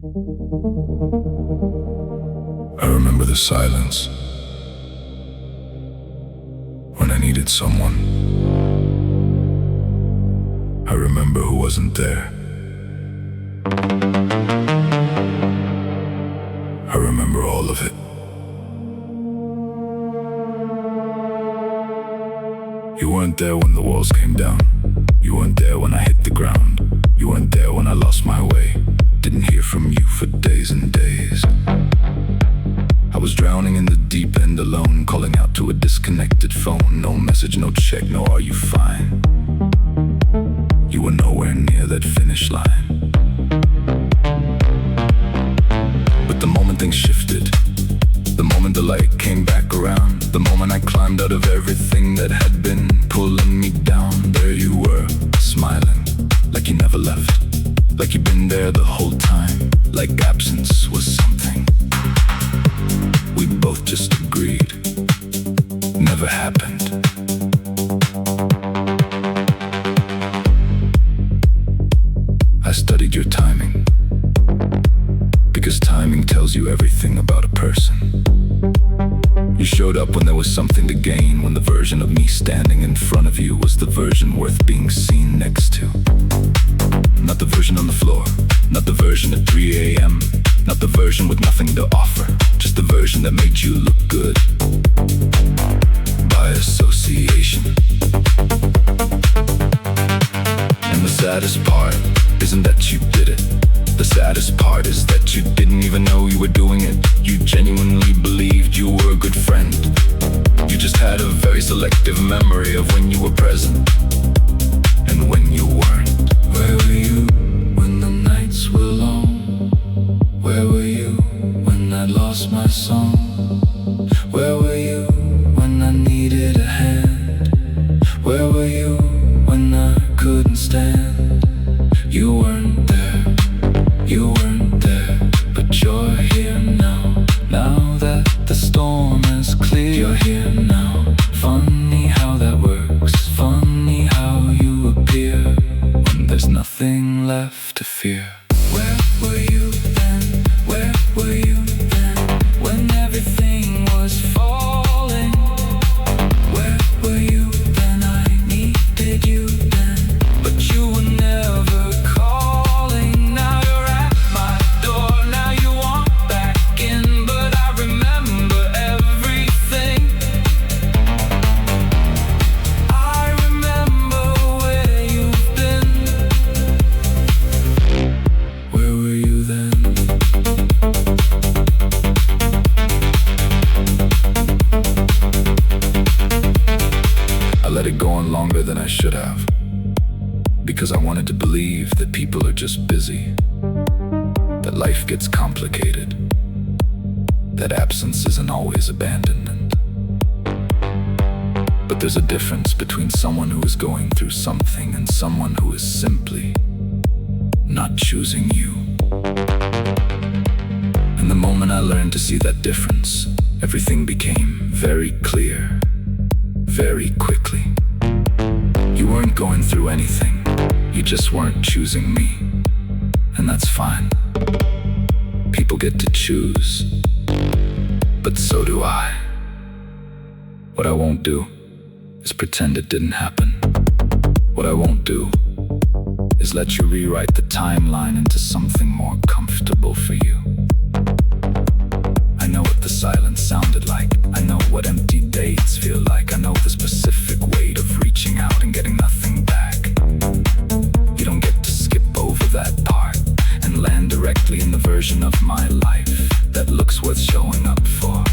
I remember the silence when I needed someone. I remember who wasn't there. I remember all of it. You weren't there when the walls came down. You weren't there when I hit the ground. You weren't there when I lost my way. Didn't hear from you for days and days. I was drowning in the deep end alone, calling out to a disconnected phone. No message, no check, no are you fine? You were nowhere near that finish line. But the moment things shifted, the moment the light came back around, the moment I climbed out of everything that had been pulling me down, there you were, smiling, like you never left, like you'd been there the whole time, like absence was something we both just agreed never happened. I studied your timing, because timing tells you everything about a person. You showed up when there was something to gain, when the version of me standing in front of you was the version worth being seen next to. Not the version on the floor, not the version at 3 a.m., not the version with nothing to offer, just the version that made you look good by association. And the saddest part isn't that you did it. The saddest part is that you didn't even know you were doing it. You genuinely believed you were a good friend. You just had a very selective memory of when you were present and when you weren't. Where were you when the nights were long? Where were you when I lost my song? Where were you when I needed a hand? Where were you when I couldn't stand? You weren't there, you weren't there, but you're here now. Now that the storm is clear, you're here now. Funny how that works, funny how you appear when there's nothing left to fear. Where were you then? Where were you then? When everything was falling. Where were you then? I needed you then, but you were never calling. Now you're at my door, now you want back in, but I remember everything. I remember where you've been. Where were you then? I let it go on longer than I should have, because I wanted to believe that people are just busy, that life gets complicated, that absence isn't always abandonment. But there's a difference between someone who is going through something and someone who is simply not choosing you. And the moment I learned to see that difference, everything became very clear, very quickly. You weren't going through anything, you just weren't choosing me, and that's fine. People get to choose, but so do I. What I won't do is pretend it didn't happen. What I won't do is let you rewrite the timeline into something more comfortable for you. I know what the silence sounded like. I know what empty dates feel like. I know the specific weight of reaching out and getting nothing back. You don't get to skip over that part and land directly in the version of my life that looks worth showing up for.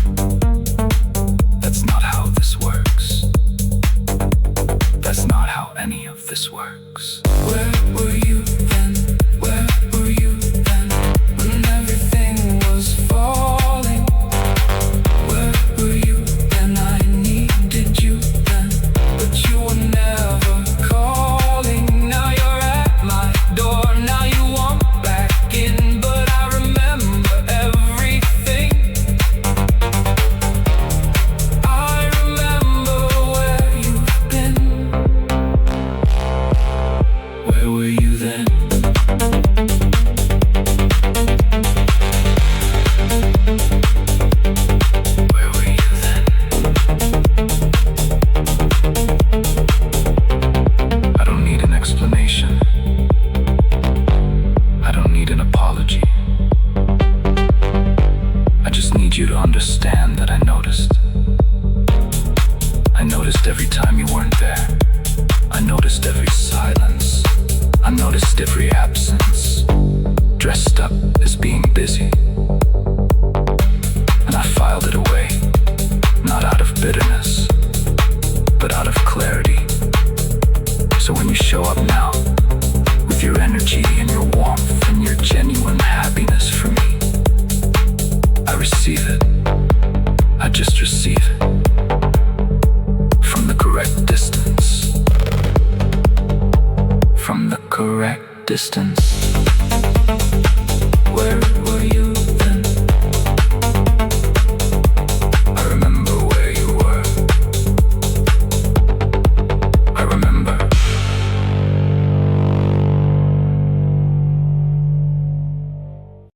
That's not how this works. That's not how any of this works. Where were you then? Where were you then? When everything was falling. Where were you then? I needed you then, but you were never calling. Now you're at my door, now you want back in, but I remember everything. as being busy. And I filed it away, not out of bitterness, but out of clarity. So when you show up now, with your energy and your warmth and your genuine